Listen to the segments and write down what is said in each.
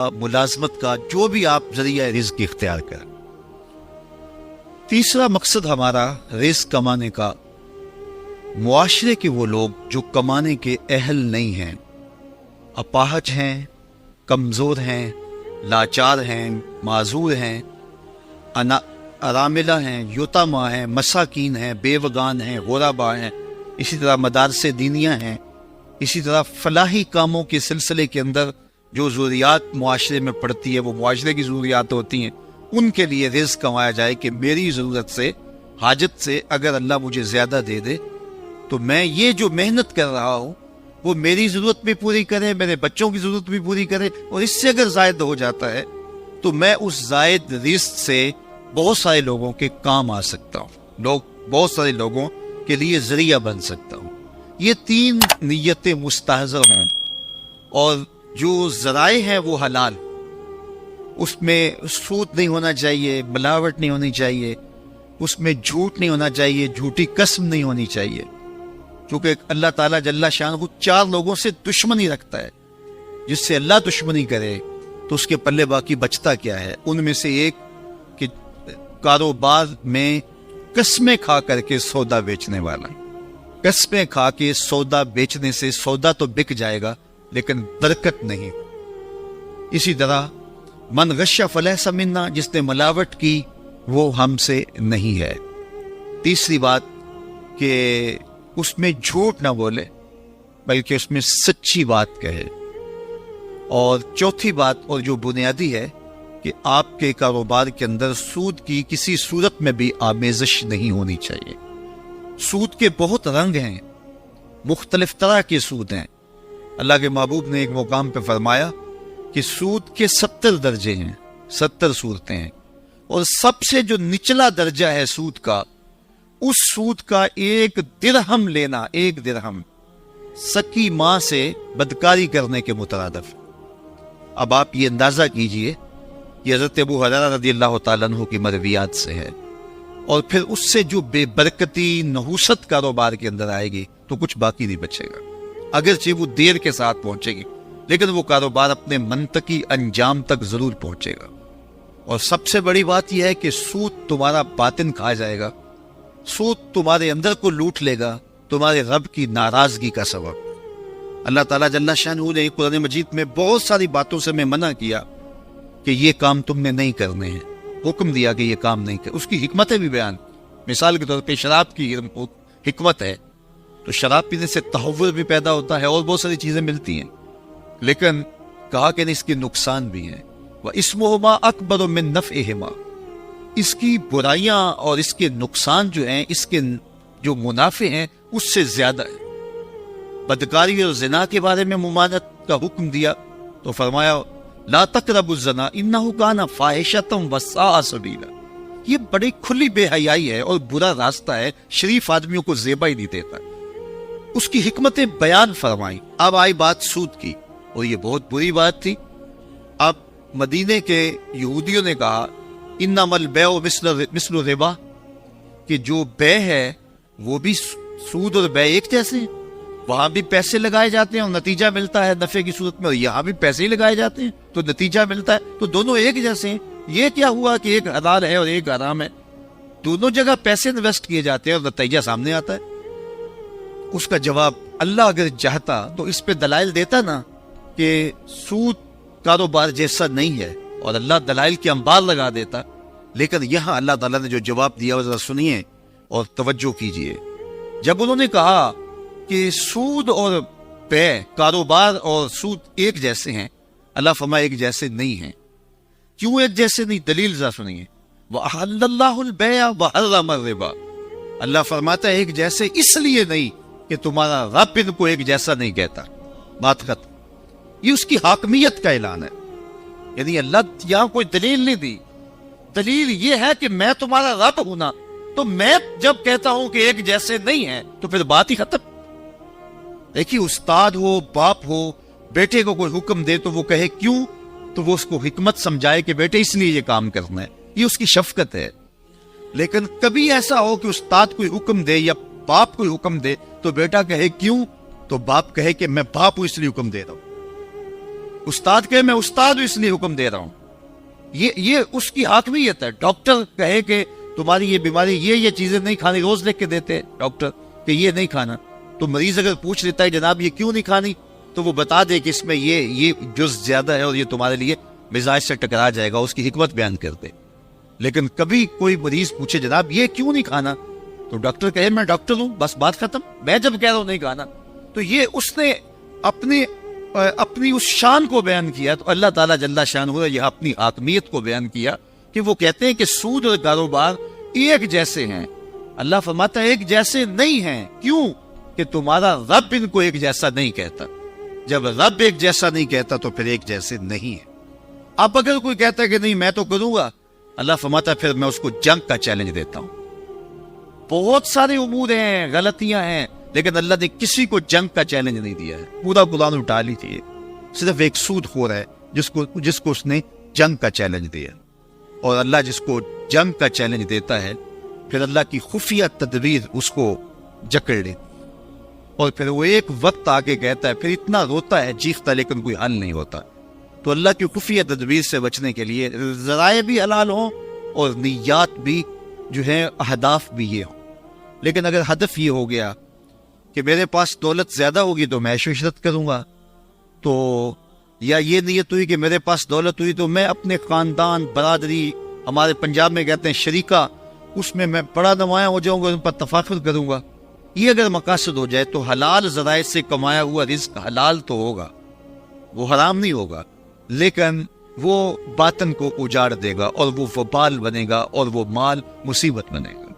ملازمت کا، جو بھی آپ ذریعہ رزق اختیار کریں۔ تیسرا مقصد ہمارا رزق کمانے کا، معاشرے کے وہ لوگ جو کمانے کے اہل نہیں ہیں، اپاہج ہیں، کمزور ہیں، لاچار ہیں، معذور ہیں، اراملہ ہیں، یتامى ہیں، مساکین ہیں، بیوگان ہیں، غربا ہیں، اسی طرح مدارس دینیہ ہیں، اسی طرح فلاحی کاموں کے سلسلے کے اندر جو ضروریات معاشرے میں پڑتی ہے، وہ معاشرے کی ضروریات ہوتی ہیں، ان کے لیے رزق کمایا جائے کہ میری ضرورت سے، حاجت سے اگر اللہ مجھے زیادہ دے دے تو میں یہ جو محنت کر رہا ہوں وہ میری ضرورت بھی پوری کرے، میرے بچوں کی ضرورت بھی پوری کرے، اور اس سے اگر زائد ہو جاتا ہے تو میں اس زائد رزق سے بہت سارے لوگوں کے کام آ سکتا ہوں، بہت سارے لوگوں کے لیے ذریعہ بن سکتا ہوں۔ یہ تین نیتیں مستحضر ہوں، اور جو ذرائع ہیں وہ حلال، اس میں سود نہیں ہونا چاہیے، ملاوٹ نہیں ہونی چاہیے، اس میں جھوٹ نہیں ہونا چاہیے، جھوٹی قسم نہیں ہونی چاہیے، کیونکہ اللہ تعالیٰ جل شانہ چار لوگوں سے دشمنی رکھتا ہے، جس سے اللہ دشمنی کرے تو اس کے پلے باقی بچتا کیا ہے؟ ان میں سے ایک کہ کاروبار میں قسمیں کھا کر کے سودا بیچنے والا، قسمیں کھا کے سودا بیچنے سے سودا تو بک جائے گا لیکن برکت نہیں۔ اسی طرح من غش فلیس منا، جس نے ملاوٹ کی وہ ہم سے نہیں ہے۔ تیسری بات کہ اس میں جھوٹ نہ بولے بلکہ اس میں سچی بات کہے، اور چوتھی بات اور جو بنیادی ہے کہ آپ کے کاروبار کے اندر سود کی کسی صورت میں بھی آمیزش نہیں ہونی چاہیے۔ سود کے بہت رنگ ہیں، مختلف طرح کے سود ہیں۔ اللہ کے محبوب نے ایک مقام پہ فرمایا کہ سود کے 70 درجے ہیں، 70 صورتیں ہیں، اور سب سے جو نچلا درجہ ہے سود کا، اس سود کا 1 درہم لینا، 1 درہم سکی ماں سے بدکاری کرنے کے مترادف۔ اب آپ یہ اندازہ کیجئے، یہ حضرت ابو ہریرہ رضی اللہ تعالیٰ عنہ کی مرویات سے ہے، اور پھر اس سے جو بے برکتی نحوست کاروبار کے اندر آئے گی تو کچھ باقی نہیں بچے گا، اگرچہ وہ دیر کے ساتھ پہنچے گی لیکن وہ کاروبار اپنے منطقی انجام تک ضرور پہنچے گا۔ اور سب سے بڑی بات یہ ہے کہ سود تمہارا باطن کھا جائے گا، سود تمہارے اندر کو لوٹ لے گا، تمہارے رب کی ناراضگی کا سبب۔ اللہ تعالیٰ جل شانہ نے قرآن مجید میں بہت ساری باتوں سے میں منع کیا کہ یہ کام تم نے نہیں کرنے ہیں، حکم دیا کہ یہ کام نہیں کر، اس کی حکمتیں بھی بیان۔ مثال کے طور پہ شراب کی حکمت ہے، تو شراب پینے سے تحور بھی پیدا ہوتا ہے اور بہت ساری چیزیں ملتی ہیں، لیکن کہا کہ اس کے نقصان بھی ہیں۔ وَإِسْمُهُمَا أَكْبَرُ مِن نَفْعِهِمَا، اس کی برائیاں اور اس کے نقصان جو ہیں، اس کے جو منافع ہیں اس سے زیادہ ہے۔ بدکاری اور زنا کے بارے میں ممانعت کا حکم دیا تو فرمایا لا تقربوا الزنا انه كان فاحشة وساء سبیلا، یہ بڑی کھلی بے حیائی ہے اور برا راستہ ہے، شریف آدمیوں کو زیبا ہی نہیں دیتا۔ اس کی حکمتیں بیان فرمائی۔ اب آئی بات سود کی، اور یہ بہت بری بات تھی۔ اب مدینے کے یہودیوں نے کہا انما البیع مثل الربا، کہ جو بے ہے وہ بھی سود اور بے ایک جیسے ہیں، وہاں بھی پیسے لگائے جاتے ہیں اور نتیجہ ملتا ہے نفع کی صورت میں، اور یہاں بھی پیسے ہی لگائے جاتے ہیں تو نتیجہ ملتا ہے، تو دونوں ایک جیسے ہیں۔ یہ کیا ہوا کہ ایک حلال ہے اور ایک حرام ہے؟ دونوں جگہ پیسے انویسٹ کیے جاتے ہیں اور نتیجہ سامنے آتا ہے۔ اس کا جواب اللہ اگر چاہتا تو اس پہ دلائل دیتا نا کہ سود کاروبار جیسا نہیں ہے، اور اللہ دلائل کے انبار لگا دیتا، لیکن یہاں اللہ تعالیٰ نے جو جواب دیا وہ ذرا سنیے اور توجہ کیجئے۔ جب انہوں نے کہا کہ سود اور بے، کاروبار اور سود ایک جیسے ہیں، اللہ فرمایا ایک جیسے نہیں ہیں۔ کیوں ایک جیسے نہیں؟ دلیل ذرا سنیے۔ وَأَحَلَّ اللَّهُ الْبَيْعَ وَحَرَّمَ الرِّبَا، اللہ فرماتا ہے ایک جیسے اس لیے نہیں کہ تمہارا رب ان کو ایک جیسا نہیں کہتا، بات ختم۔ یہ اس کی حاکمیت کا اعلان ہے، یعنی اللہ یہاں کوئی دلیل نہیں دی۔ دلیل یہ ہے کہ میں تمہارا رب ہوں نا، تو میں جب کہتا ہوں کہ ایک جیسے نہیں ہیں تو پھر بات ہی ختم۔ دیکھیے، استاد ہو، باپ ہو، بیٹے کو کوئی حکم دے تو وہ کہے کیوں، تو وہ اس کو حکمت سمجھائے کہ بیٹے اس لیے یہ کام کرنا ہے، یہ اس کی شفقت ہے۔ لیکن کبھی ایسا ہو کہ استاد کوئی حکم دے یا باپ کوئی حکم دے تو بیٹا کہے کیوں، تو باپ کہے کہ میں باپ ہوں اس لیے حکم دے رہا ہوں۔ استاد کہے میں استاد ہوں اس لیے حکم دے رہا ہوں، یہ اس کی حاکمیت ہے. ڈاکٹر کہے کہ تمہاری یہ بیماری یہ چیزیں نہیں کھانی، روز لکھ کے دیتے ہیں ڈاکٹر کہ یہ نہیں کھانا. تو مریض اگر پوچھ لیتا ہے جناب یہ کیوں نہیں کھانی، تو وہ بتا دے کہ اس میں یہ جز زیادہ ہے اور یہ تمہارے لیے مزاج سے ٹکرا جائے گا، اس کی حکمت بیان کر دے. لیکن کبھی کوئی مریض پوچھے جناب یہ کیوں نہیں کھانا، تو ڈاکٹر کہے میں ڈاکٹر ہوں، بس بات ختم، میں جب کہہ رہا ہوں نہیں کھانا. تو یہ اس نے اپنی اس شان کو بیان کیا. تو اللہ تعالیٰ جل شانہ یہ اپنی حاکمیت کو بیان کیا کہ وہ کہتے ہیں کہ سود اور کاروبار ایک جیسے ہیں. اللہ فرماتا ہے ایک جیسے نہیں ہیں. کیوں؟ کہ تمہارا رب ان کو ایک جیسا نہیں کہتا. جب رب ایک جیسا نہیں کہتا تو پھر ایک جیسے نہیں ہے. اب اگر کوئی کہتا ہے کہ نہیں میں تو کروں گا، اللہ فرماتا ہے پھر میں اس کو جنگ کا چیلنج دیتا ہوں. بہت سارے امور ہیں، غلطیاں ہیں، لیکن اللہ نے کسی کو جنگ کا چیلنج نہیں دیا ہے. پورا قرآن اٹھا لیجیے، صرف ایک سود خور ہے جس کو اس نے جنگ کا چیلنج دیا. اور اللہ جس کو جنگ کا چیلنج دیتا ہے پھر اللہ کی خفیہ تدبیر اس کو جکڑ لیتی، اور پھر وہ ایک وقت آگے کہتا ہے، پھر اتنا روتا ہے چیختا لیکن کوئی حل نہیں ہوتا. تو اللہ کی خفیہ تدبیر سے بچنے کے لیے ذرائع بھی حلال ہوں اور نیات بھی جو ہے اہداف بھی یہ ہوں. لیکن اگر ہدف یہ ہو گیا کہ میرے پاس دولت زیادہ ہوگی تو میں عیش و عشرت کروں گا، تو یا یہ نیت ہوئی کہ میرے پاس دولت ہوئی تو میں اپنے خاندان برادری، ہمارے پنجاب میں کہتے ہیں شریکہ، اس میں بڑا نمایاں ہو جاؤں گا، ان پر تفاخر کروں گا. یہ اگر مقاصد ہو جائے تو حلال ذرائع سے کمایا ہوا رزق حلال تو ہوگا، وہ حرام نہیں ہوگا، لیکن وہ باطن کو اجاڑ دے گا اور وہ وبال بنے گا اور وہ مال مصیبت بنے گا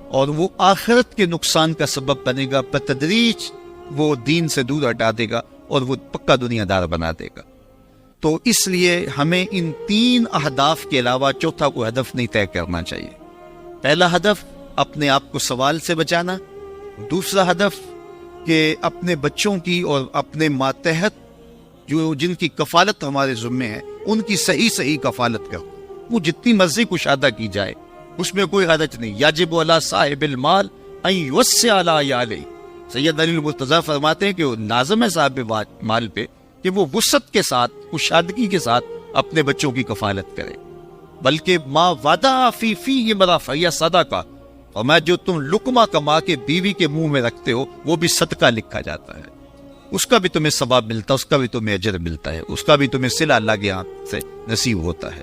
اور وہ آخرت کے نقصان کا سبب بنے گا. بتدریج وہ دین سے دور ہٹا دے گا اور وہ پکا دنیا دار بنا دے گا. تو اس لیے ہمیں ان 3 اہداف کے علاوہ چوتھا کوئی ہدف نہیں طے کرنا چاہیے. پہلا ہدف اپنے آپ کو سوال سے بچانا، دوسرا ہدف کہ اپنے بچوں کی اور اپنے ماتحت جن کی کفالت ہمارے ذمے ہے ان کی صحیح کفالت کرو. وہ جتنی مرضی کشادہ کی جائے اس میں کوئی حرج نہیں. یجب علی صاحب المال ان یوسع علی عیالہ. سید علی المرتضیٰ فرماتے ہیں کہ وہ لازم ہے صاحب مال پہ کہ وہ وسعت کے ساتھ، کشادگی کے ساتھ اپنے بچوں کی کفالت کرے. بلکہ ما وعدہ فی مرافع صدقہ، اور میں جو تم لقمہ کما کے بیوی کے منہ میں رکھتے ہو وہ بھی صدقہ لکھا جاتا ہے. اس کا بھی تمہیں ثواب ملتا ہے، اس کا بھی تمہیں اجر ملتا ہے، اس کا بھی تمہیں صلہ اللہ کے ہاتھ سے نصیب ہوتا ہے.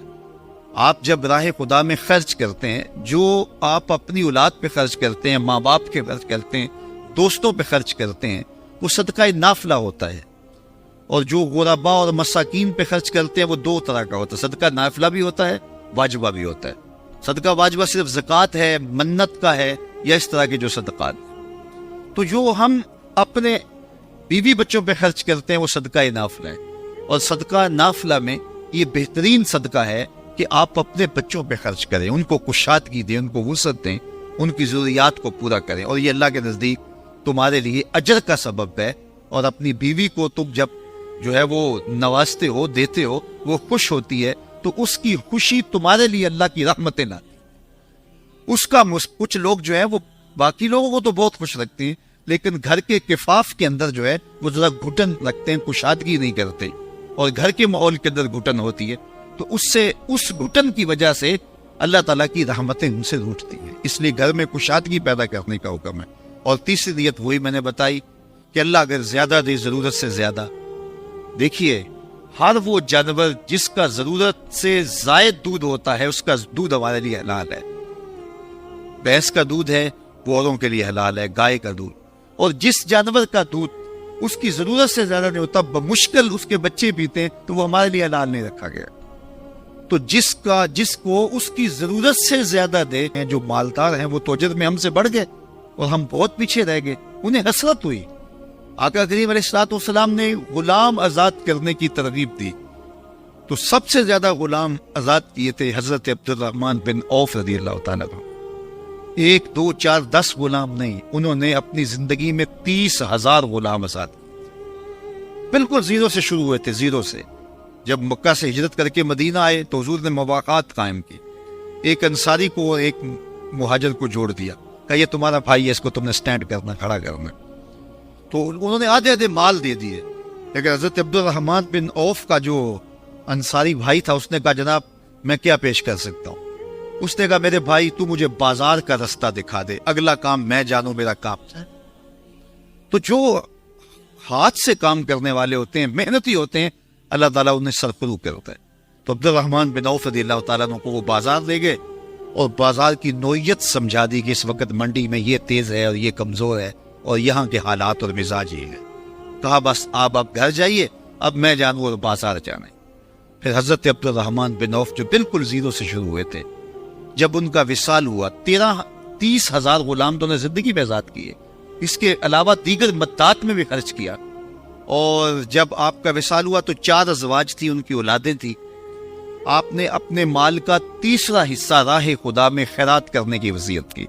آپ جب راہ خدا میں خرچ کرتے ہیں، جو آپ اپنی اولاد پہ خرچ کرتے ہیں، ماں باپ کے خرچ کرتے ہیں، دوستوں پہ خرچ کرتے ہیں، وہ صدقہ نافلہ ہوتا ہے. اور جو غرباء اور مساکین پہ خرچ کرتے ہیں وہ 2 طرح کا ہوتا ہے. صدقہ نافلہ بھی ہوتا ہے، واجبہ بھی ہوتا ہے. صدقہ واجبہ صرف زکوٰۃ ہے، منت کا ہے، یا اس طرح کے جو صدقات. تو جو ہم اپنے بیوی بچوں پہ خرچ کرتے ہیں وہ صدقہ نافلہ ہے. اور صدقہ نافلہ میں یہ بہترین صدقہ ہے کہ آپ اپنے بچوں پہ خرچ کریں، ان کو کشادگی دیں، ان کو وسعت دیں، ان کی ضروریات کو پورا کریں، اور یہ اللہ کے نزدیک تمہارے لیے اجر کا سبب ہے. اور اپنی بیوی کو تم جب جو ہے وہ نوازتے ہو، دیتے ہو، وہ خوش ہوتی ہے، تو اس کی خوشی تمہارے لیے اللہ کی رحمتیں لاتی. اس کا کچھ لوگ جو ہے وہ باقی لوگوں کو تو بہت خوش رکھتے ہیں، لیکن گھر کے کفاف کے اندر جو ہے وہ ذرا گھٹن رکھتے ہیں، کشادگی نہیں کرتے، اور گھر کے ماحول کے اندر گھٹن ہوتی ہے. تو اس گھٹن کی وجہ سے اللہ تعالیٰ کی رحمتیں ان سے روٹتی ہیں. اس لیے گھر میں کشادگی پیدا کرنے کا حکم ہے. اور تیسری نیت وہی میں نے بتائی کہ اللہ اگر زیادہ دے، ضرورت سے زیادہ. دیکھیے ہر وہ جانور جس کا ضرورت سے زائد دودھ ہوتا ہے اس کا دودھ ہمارے لیے حلال ہے. بھینس کا دودھ ہے وہ اوروں کے لیے حلال ہے، گائے کا دودھ. اور جس جانور کا دودھ اس کی ضرورت سے زیادہ نہیں ہوتا، بمشکل اس کے بچے پیتے ہیں، تو وہ ہمارے لیے حلال نہیں رکھا گیا. تو جس کو اس کی ضرورت سے زیادہ دے، جو مالدار ہیں وہ تو اجر میں ہم سے بڑھ گئے اور ہم بہت پیچھے رہ گئے، انہیں حسرت ہوئی. آقا کریم علیہ الصلوۃ والسلام نے غلام آزاد کرنے کی ترغیب دی، تو سب سے زیادہ غلام آزاد کیے تھے حضرت عبد الرحمن بن عوف رضی اللہ تعالیٰ عنہ. 1 2 4 10 غلام نہیں، انہوں نے اپنی زندگی میں 30,000 غلام آزاد کیے. بالکل زیرو سے شروع ہوئے تھے، زیرو سے. جب مکہ سے ہجرت کر کے مدینہ آئے تو حضور نے مواقعات قائم کی. ایک انصاری کو اور ایک مہاجر کو جوڑ دیا، کہ یہ تمہارا بھائی ہے، اس کو تم نے سٹینڈ کرنا، کھڑا کرنا. تو انہوں نے آدھے مال دے دیے. لیکن حضرت عبد الرحمن بن عوف کا جو انصاری بھائی تھا اس نے کہا جناب میں کیا پیش کر سکتا ہوں؟ اس نے کہا میرے بھائی تو مجھے بازار کا رستہ دکھا دے، اگلا کام میں جانوں، میرا کام ہے۔ تو جو ہاتھ سے کام کرنے والے ہوتے ہیں، محنتی ہوتے ہیں، اللہ تعالیٰ انہیں سرفرو کرتا ہے۔ تو عبد الرحمن بن عوف رضی اللہ تعالیٰ عنہ کو وہ بازار لے گئے اور بازار کی نوعیت سمجھا دی کہ اس وقت منڈی میں یہ تیز ہے اور یہ کمزور ہے اور یہاں کے حالات اور مزاج یہ ہے۔ کہا بس آپ گھر جائیے، اب میں جانوں اور بازار جانا ہے۔ پھر حضرت عبد الرحمن بن عوف جو بالکل زیرو سے شروع ہوئے تھے، جب ان کا وصال ہوا 30,000 غلام تو نے زندگی میں آزاد کیے، اس کے علاوہ دیگر متاعت میں بھی خرچ کیا، اور جب آپ کا وصال ہوا تو 4 ازواج تھی، ان کی اولادیں تھی۔ آپ نے اپنے مال کا تیسرا حصہ راہ خدا میں خیرات کرنے کی وصیت کی۔